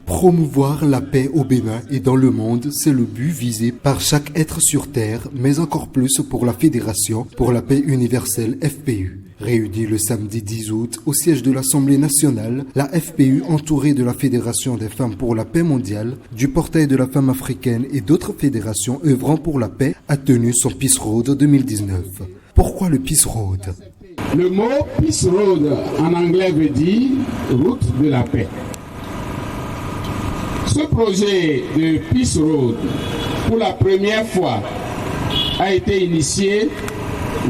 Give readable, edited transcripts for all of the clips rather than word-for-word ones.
Promouvoir la paix au Bénin et dans le monde, c'est le but visé par chaque être sur Terre, mais encore plus pour la Fédération pour la paix universelle FPU. Réunie le samedi 10 août au siège de l'Assemblée nationale, la FPU, entourée de la Fédération des femmes pour la paix mondiale, du Portail de la femme africaine et d'autres fédérations œuvrant pour la paix, a tenu son Peace Road 2019. Pourquoi le Peace Road? Le mot Peace Road en anglais veut dire route de la paix. Ce projet de Peace Road, pour la première fois, a été initié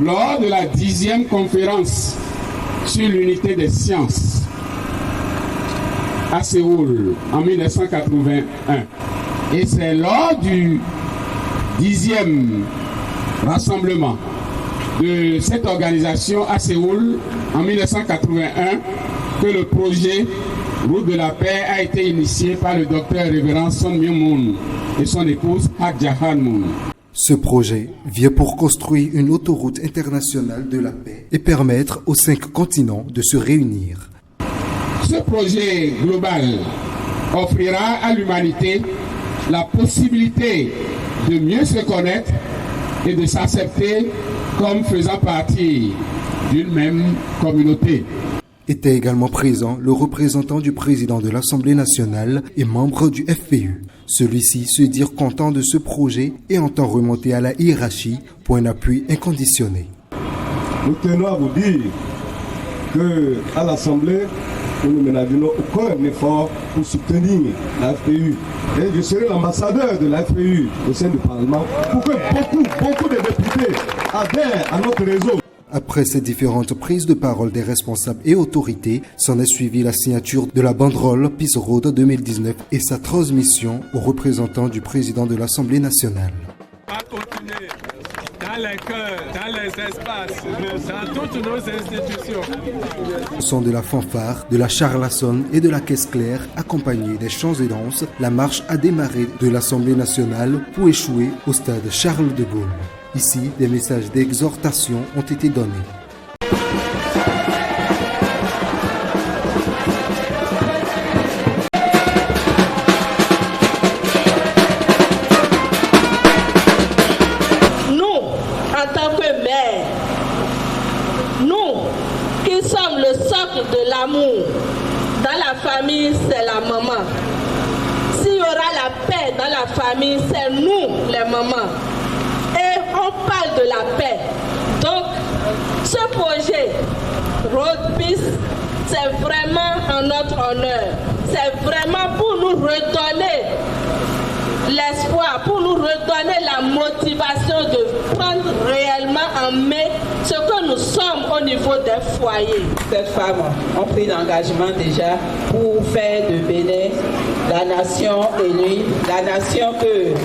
lors de la 10e conférence sur l'unité des sciences à Séoul en 1981. Et c'est lors du 10e rassemblement de cette organisation à Séoul en 1981 que le projet Route de la paix a été initié par le docteur révérend Son Myung-moon et son épouse Hak Ja-han-moon. Ce projet vient pour construire une autoroute internationale de la paix et permettre aux 5 continents de se réunir. Ce projet global offrira à l'humanité la possibilité de mieux se connaître et de s'accepter comme faisant partie d'une même communauté. Était également présent le représentant du président de l'Assemblée nationale et membre du FPU. Celui-ci se dit content de ce projet et entend remonter à la hiérarchie pour un appui inconditionné. Nous tenons à vous dire qu'à l'Assemblée, nous ne ménageons aucun effort pour soutenir la FPU. Et je serai l'ambassadeur de la FPU au sein du Parlement pour que beaucoup de députés adhèrent à notre réseau. Après ces différentes prises de parole des responsables et autorités, s'en est suivi la signature de la banderole Peace Road 2019 et sa transmission aux représentants du président de l'Assemblée nationale. Dans les cœurs, dans les espaces, dans toutes nos institutions. Au son de la fanfare, de la charlassonne et de la caisse claire, accompagnée des chants et danses, la marche a démarré de l'Assemblée nationale pour échouer au stade Charles de Gaulle. Ici, des messages d'exhortation ont été donnés. Nous, en tant que mères, nous qui sommes le socle de l'amour, dans la famille, c'est la maman. S'il y aura la paix dans la famille, c'est nous, les mamans. Et on parle de la paix. Donc, ce projet Road Peace, c'est vraiment en notre honneur. C'est vraiment pour nous redonner l'espoir, pour nous redonner la motivation de prendre réellement en main ce que nous sommes au niveau des foyers. Ces femmes ont pris l'engagement déjà pour faire de Bénin la nation élue, la nation que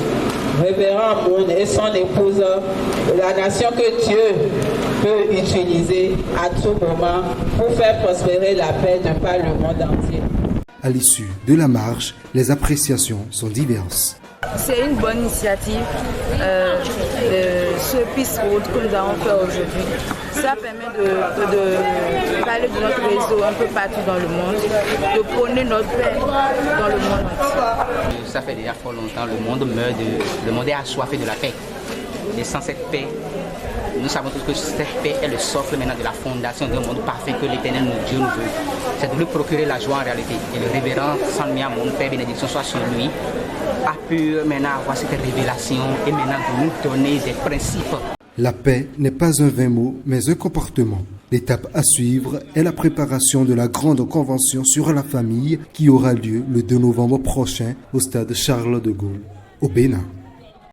Révérend Moon et son épouse, la nation que Dieu peut utiliser à tout moment pour faire prospérer la paix de par le monde entier. À l'issue de la marche, les appréciations sont diverses. C'est une bonne initiative, ce Peace Road que nous avons fait aujourd'hui. Ça permet de parler de notre réseau un peu partout dans le monde, de prôner notre paix dans le monde entier. Ça fait déjà fort longtemps, le monde meurt, le monde est assoiffé de la paix. Et sans cette paix, nous savons tous que cette paix est le socle maintenant de la fondation d'un monde parfait que l'Éternel, notre Dieu, nous veut. C'est de lui procurer la joie en réalité. Et le révérend San Myung-moon, Père bénédiction soit sur lui, a pu maintenant avoir cette révélation et maintenant de nous donner des principes. La paix n'est pas un vain mot, mais un comportement. L'étape à suivre est la préparation de la grande convention sur la famille qui aura lieu le 2 novembre prochain au stade Charles de Gaulle, au Bénin.